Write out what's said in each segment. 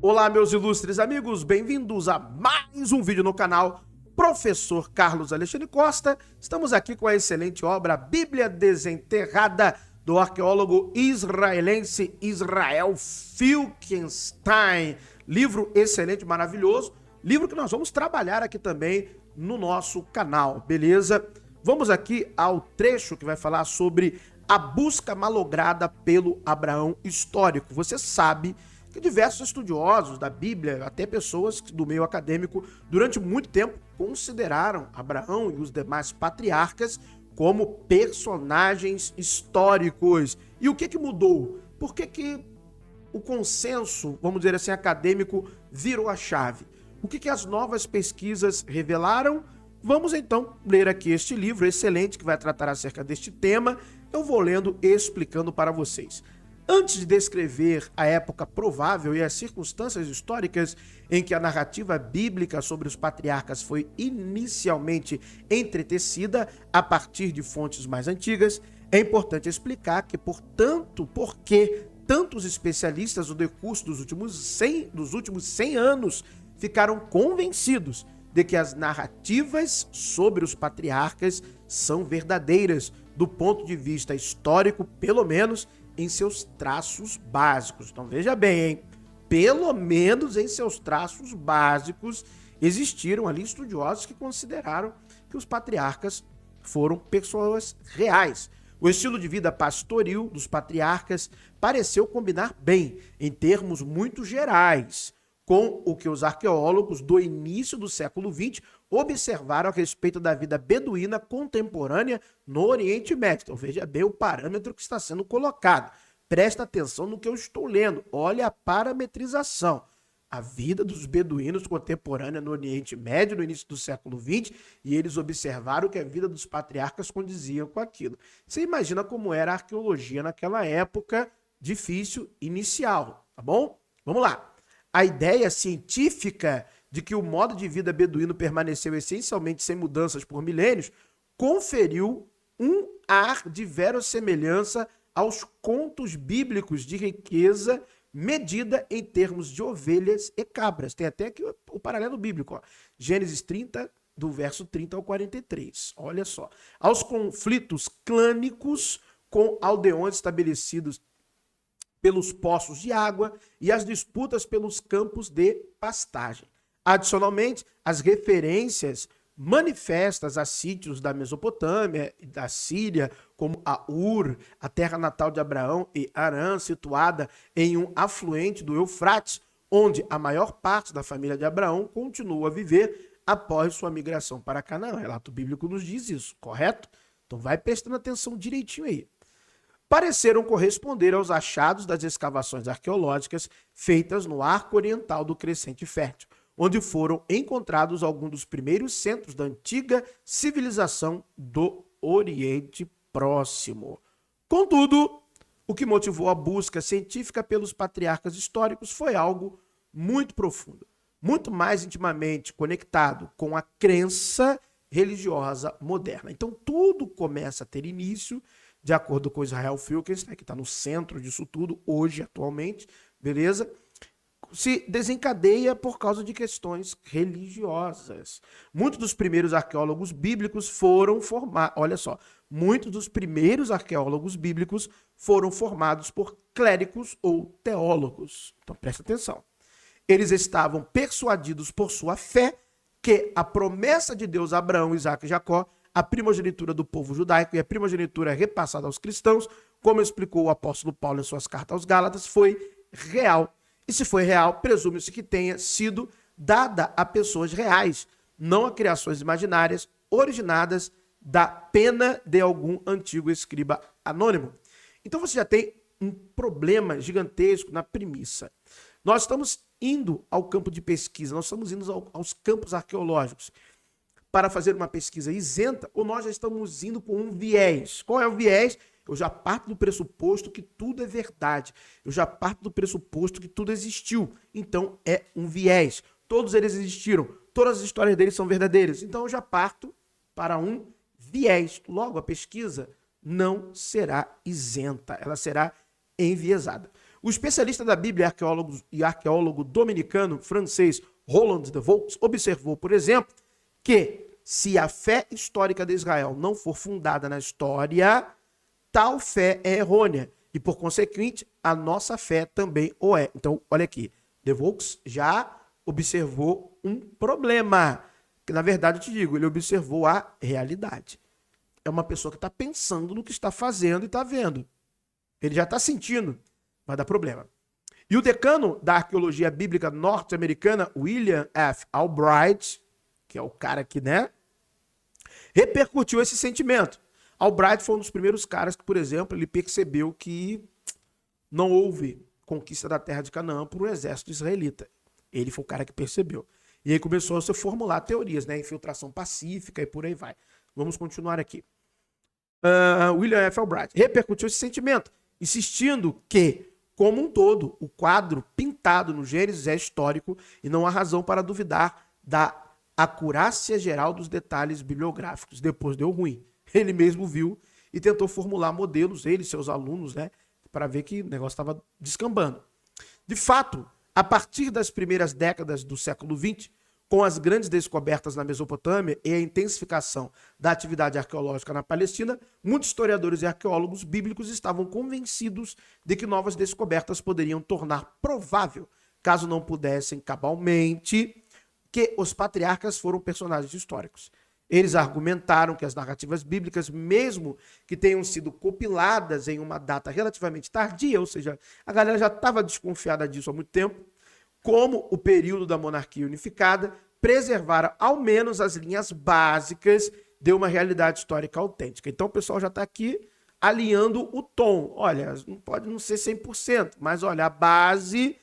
Olá, meus ilustres amigos, bem-vindos a mais um vídeo no canal Professor Carlos Alexandre Costa. Estamos aqui com a excelente obra Bíblia Desenterrada, do arqueólogo israelense Israel Finkelstein. Livro excelente, maravilhoso, livro que nós vamos trabalhar aqui também no nosso canal, beleza? Vamos aqui ao trecho que vai falar sobre a busca malograda pelo Abraão histórico. Você sabe que diversos estudiosos da Bíblia, até pessoas do meio acadêmico, durante muito tempo consideraram Abraão e os demais patriarcas como personagens históricos. E o que mudou? Por que o consenso, vamos dizer assim, acadêmico virou a chave? O que as novas pesquisas revelaram? Vamos então ler aqui este livro excelente que vai tratar acerca deste tema. Eu vou lendo e explicando para vocês. Antes de descrever a época provável e as circunstâncias históricas em que a narrativa bíblica sobre os patriarcas foi inicialmente entretecida a partir de fontes mais antigas, é importante explicar que, porque tantos especialistas no decurso dos últimos 100 anos ficaram convencidos de que as narrativas sobre os patriarcas são verdadeiras do ponto de vista histórico, pelo menos em seus traços básicos. Então veja bem, hein? Pelo menos em seus traços básicos existiram ali estudiosos que consideraram que os patriarcas foram pessoas reais. O estilo de vida pastoril dos patriarcas pareceu combinar bem, em termos muito gerais, com o que os arqueólogos do início do século XX observaram a respeito da vida beduína contemporânea no Oriente Médio. Então veja bem o parâmetro que está sendo colocado. Presta atenção no que eu estou lendo. Olha a parametrização. A vida dos beduínos contemporânea no Oriente Médio, no início do século XX, e eles observaram que a vida dos patriarcas condizia com aquilo. Você imagina como era a arqueologia naquela época difícil, inicial, tá bom? Vamos lá. A ideia científica de que o modo de vida beduíno permaneceu essencialmente sem mudanças por milênios conferiu um ar de verossemelhança aos contos bíblicos de riqueza medida em termos de ovelhas e cabras. Tem até aqui o paralelo bíblico, ó. Gênesis 30, do verso 30 ao 43. Olha só. Aos conflitos clânicos com aldeões estabelecidos pelos poços de água e as disputas pelos campos de pastagem. Adicionalmente, as referências manifestas a sítios da Mesopotâmia e da Síria, como a Ur, a terra natal de Abraão, e Harã, situada em um afluente do Eufrates, onde a maior parte da família de Abraão continua a viver após sua migração para Canaã. O relato bíblico nos diz isso, correto? Então vai prestando atenção direitinho aí. Pareceram corresponder aos achados das escavações arqueológicas feitas no arco oriental do Crescente Fértil, onde foram encontrados alguns dos primeiros centros da antiga civilização do Oriente Próximo. Contudo, o que motivou a busca científica pelos patriarcas históricos foi algo muito profundo, muito mais intimamente conectado com a crença religiosa moderna. Então tudo começa a ter início, de acordo com Israel Finkelstein, que está no centro disso tudo hoje, atualmente, beleza? Se desencadeia por causa de questões religiosas. Muitos dos primeiros arqueólogos bíblicos foram formados, olha só, muitos dos primeiros arqueólogos bíblicos foram formados por clérigos ou teólogos. Então presta atenção. Eles estavam persuadidos por sua fé que a promessa de Deus a Abraão, Isaque e Jacó, a primogenitura do povo judaico e a primogenitura repassada aos cristãos, como explicou o apóstolo Paulo em suas cartas aos Gálatas, foi real. E se foi real, presume-se que tenha sido dada a pessoas reais, não a criações imaginárias originadas da pena de algum antigo escriba anônimo. Então você já tem um problema gigantesco na premissa. Nós estamos indo ao campo de pesquisa, nós estamos indo aos campos arqueológicos para fazer uma pesquisa isenta, ou nós já estamos indo com um viés. Qual é o viés? Eu já parto do pressuposto que tudo é verdade. Eu já parto do pressuposto que tudo existiu. Então é um viés. Todos eles existiram. Todas as histórias deles são verdadeiras. Então eu já parto para um viés. Logo, a pesquisa não será isenta. Ela será enviesada. O especialista da Bíblia e arqueólogo dominicano francês Roland de Vaux observou, por exemplo, que se a fé histórica de Israel não for fundada na história, tal fé é errônea e, por consequente, a nossa fé também o é. Então, olha aqui, de Vaux já observou um problema, que na verdade eu te digo, ele observou a realidade. É uma pessoa que está pensando no que está fazendo e está vendo. Ele já está sentindo, vai dar problema. E o decano da arqueologia bíblica norte-americana, William F. Albright, que é o cara que, né, repercutiu esse sentimento. Albright foi um dos primeiros caras que, por exemplo, ele percebeu que não houve conquista da terra de Canaã por um exército israelita. Ele foi o cara que percebeu. E aí começou a se formular teorias, né? Infiltração pacífica e por aí vai. Vamos continuar aqui. William F. Albright repercutiu esse sentimento, insistindo que, como um todo, o quadro pintado no Gênesis é histórico e não há razão para duvidar da acurácia geral dos detalhes bibliográficos. Depois deu ruim. Ele mesmo viu e tentou formular modelos, ele e seus alunos, né, para ver que o negócio estava descambando. De fato, a partir das primeiras décadas do século XX, com as grandes descobertas na Mesopotâmia e a intensificação da atividade arqueológica na Palestina, muitos historiadores e arqueólogos bíblicos estavam convencidos de que novas descobertas poderiam tornar provável, caso não pudessem cabalmente, que os patriarcas foram personagens históricos. Eles argumentaram que as narrativas bíblicas, mesmo que tenham sido compiladas em uma data relativamente tardia, ou seja, a galera já estava desconfiada disso há muito tempo, como o período da monarquia unificada, preservaram ao menos as linhas básicas de uma realidade histórica autêntica. Então o pessoal já está aqui alinhando o tom. Olha, não pode não ser 100%, mas olha, a base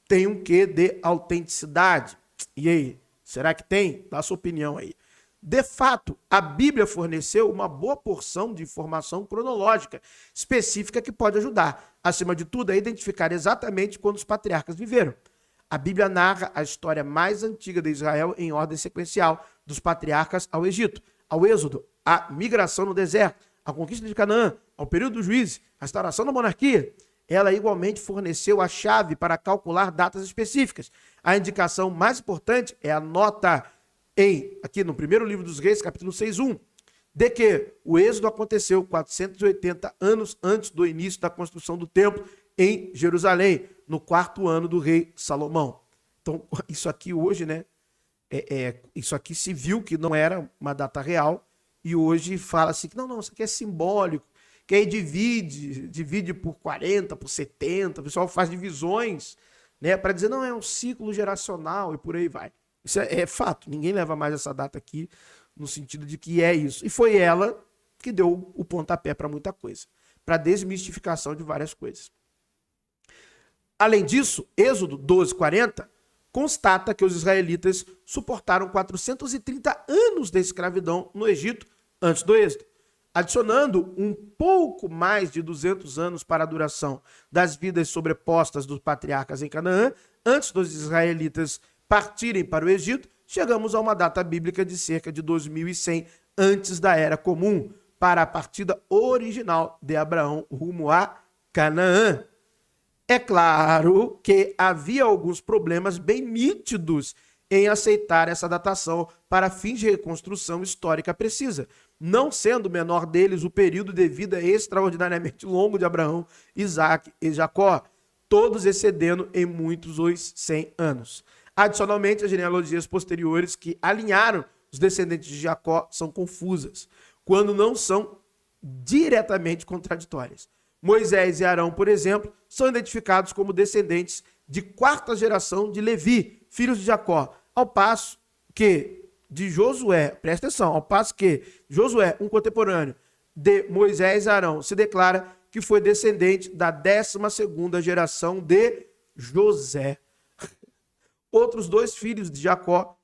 tem um quê de autenticidade. E aí, será que tem? Dá a sua opinião aí. De fato, a Bíblia forneceu uma boa porção de informação cronológica específica que pode ajudar, acima de tudo, a identificar exatamente quando os patriarcas viveram. A Bíblia narra a história mais antiga de Israel em ordem sequencial, dos patriarcas ao Egito, ao Êxodo, a migração no deserto, a conquista de Canaã, ao período dos juízes, a restauração da monarquia. Ela igualmente forneceu a chave para calcular datas específicas. A indicação mais importante é a nota aqui no primeiro livro dos Reis, capítulo 6:1, de que o êxodo aconteceu 480 anos antes do início da construção do templo em Jerusalém, no 4º ano do rei Salomão. Então, isso aqui hoje, né? Isso aqui se viu que não era uma data real e hoje fala-se que não, isso aqui é simbólico, que aí divide por 40, por 70, o pessoal faz divisões, né, para dizer, não, é um ciclo geracional e por aí vai. Isso é fato, ninguém leva mais essa data aqui no sentido de que é isso. E foi ela que deu o pontapé para muita coisa, para a desmistificação de várias coisas. Além disso, Êxodo 12:40 constata que os israelitas suportaram 430 anos de escravidão no Egito antes do êxodo, adicionando um pouco mais de 200 anos para a duração das vidas sobrepostas dos patriarcas em Canaã, antes dos israelitas partirem para o Egito, chegamos a uma data bíblica de cerca de 2100 antes da Era Comum, para a partida original de Abraão rumo a Canaã. É claro que havia alguns problemas bem nítidos em aceitar essa datação para fins de reconstrução histórica precisa, não sendo o menor deles o período de vida extraordinariamente longo de Abraão, Isaac e Jacó, todos excedendo em muitos os 100 anos. Adicionalmente, as genealogias posteriores que alinharam os descendentes de Jacó são confusas, quando não são diretamente contraditórias. Moisés e Arão, por exemplo, são identificados como descendentes de 4ª geração de Levi, filhos de Jacó, ao passo que de Josué, presta atenção, ao passo que Josué, um contemporâneo de Moisés e Arão, se declara que foi descendente da 12ª geração de José. Outros 2 filhos de Jacó,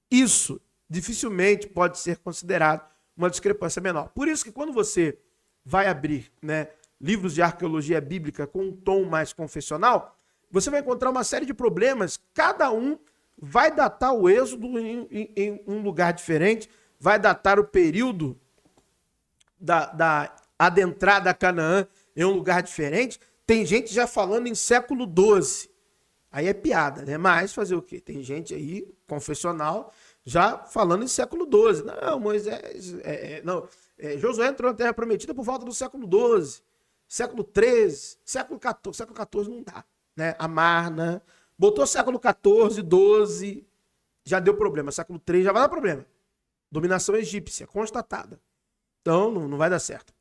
isso dificilmente pode ser considerado uma discrepância menor. Por isso que quando você vai abrir, né, livros de arqueologia bíblica com um tom mais confessional, você vai encontrar uma série de problemas, cada um vai datar o êxodo em um lugar diferente, vai datar o período da adentrada a Canaã em um lugar diferente, Tem gente já falando em século XII. Aí é piada, né? Mas fazer o quê? Tem gente aí, confessional, já falando em século XII. Não, Moisés... Josué entrou na Terra Prometida por volta do século XII, século XIII, século XIV. Século XIV não dá, né? Amarna, botou século XIV, XII, já deu problema. Século III já vai dar problema. Dominação egípcia, constatada. Então, não vai dar certo.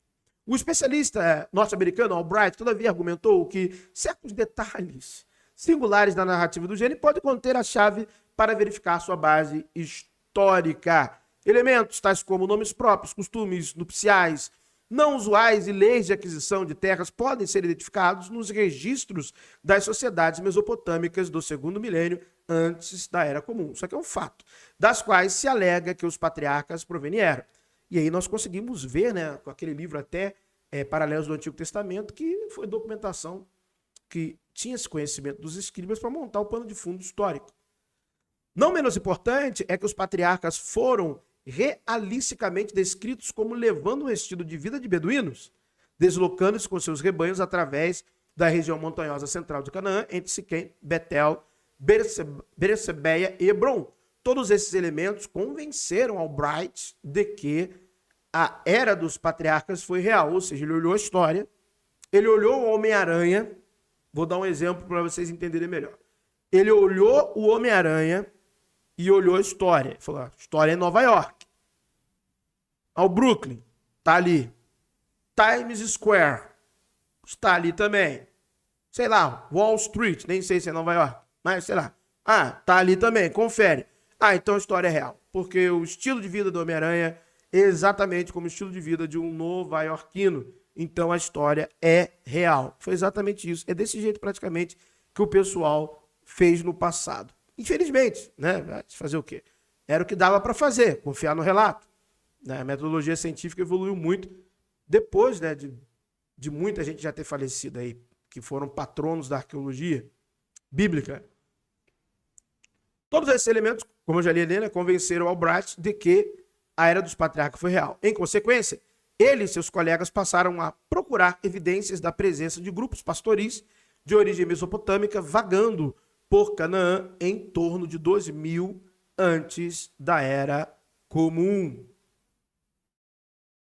O especialista norte-americano, Albright, todavia argumentou que certos detalhes singulares da narrativa do Gênesis podem conter a chave para verificar sua base histórica. Elementos tais como nomes próprios, costumes nupciais, não usuais e leis de aquisição de terras podem ser identificados nos registros das sociedades mesopotâmicas do segundo milênio antes da Era Comum. Isso aqui é um fato, das quais se alega que os patriarcas provieram. E aí nós conseguimos ver, né, com aquele livro até Paralelos do Antigo Testamento, que foi documentação que tinha esse conhecimento dos escribas para montar o pano de fundo histórico. Não menos importante é que os patriarcas foram realisticamente descritos como levando um estilo de vida de beduínos, deslocando-se com seus rebanhos através da região montanhosa central de Canaã, entre Siquém, Betel, Beersebeia e Hebron. Todos esses elementos convenceram Albright de que a era dos patriarcas foi real, ou seja, ele olhou a história, ele olhou o Homem-Aranha, vou dar um exemplo para vocês entenderem melhor. Ele olhou o Homem-Aranha e olhou a história. Ele falou, a história é Nova York. O Brooklyn, tá ali. Times Square, está ali também. Sei lá, Wall Street, nem sei se é Nova York, mas sei lá. Ah, tá ali também, confere. Ah, então a história é real. Porque o estilo de vida do Homem-Aranha é exatamente como o estilo de vida de um nova-iorquino. Então a história é real. Foi exatamente isso. É desse jeito praticamente que o pessoal fez no passado. Infelizmente, né? Fazer o quê? Era o que dava para fazer, confiar no relato. A metodologia científica evoluiu muito depois, né, de muita gente já ter falecido aí, que foram patronos da arqueologia bíblica. Todos esses elementos, como eu já li, né, convenceram Albright de que a era dos patriarcas foi real. Em consequência, ele e seus colegas passaram a procurar evidências da presença de grupos pastoris de origem mesopotâmica vagando por Canaã em torno de 12.000 antes da Era Comum.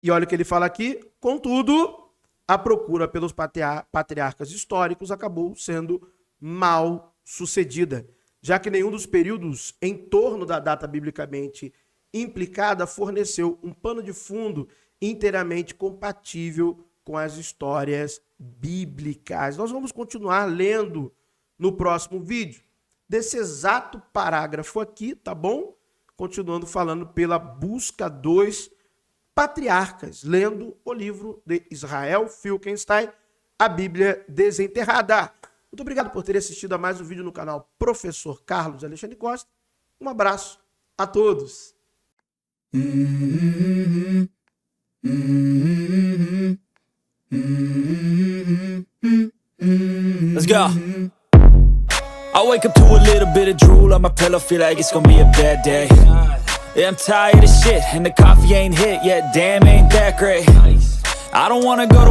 E olha o que ele fala aqui, contudo, a procura pelos patriarcas históricos acabou sendo mal sucedida, já que nenhum dos períodos em torno da data biblicamente implicada forneceu um pano de fundo inteiramente compatível com as histórias bíblicas. Nós vamos continuar lendo no próximo vídeo desse exato parágrafo aqui, tá bom? Continuando falando pela busca dos patriarcas, lendo o livro de Israel Finkelstein, a Bíblia Desenterrada. Muito obrigado por ter assistido a mais um vídeo no canal Professor Carlos Alexandre Costa. Um abraço a todos. Let's go. I wake up to a little bit of drool on my pillow, feel like it's gonna be a bad day. Yeah, I'm tired of shit, and the coffee ain't hit yet, damn ain't that great. I don't wanna go to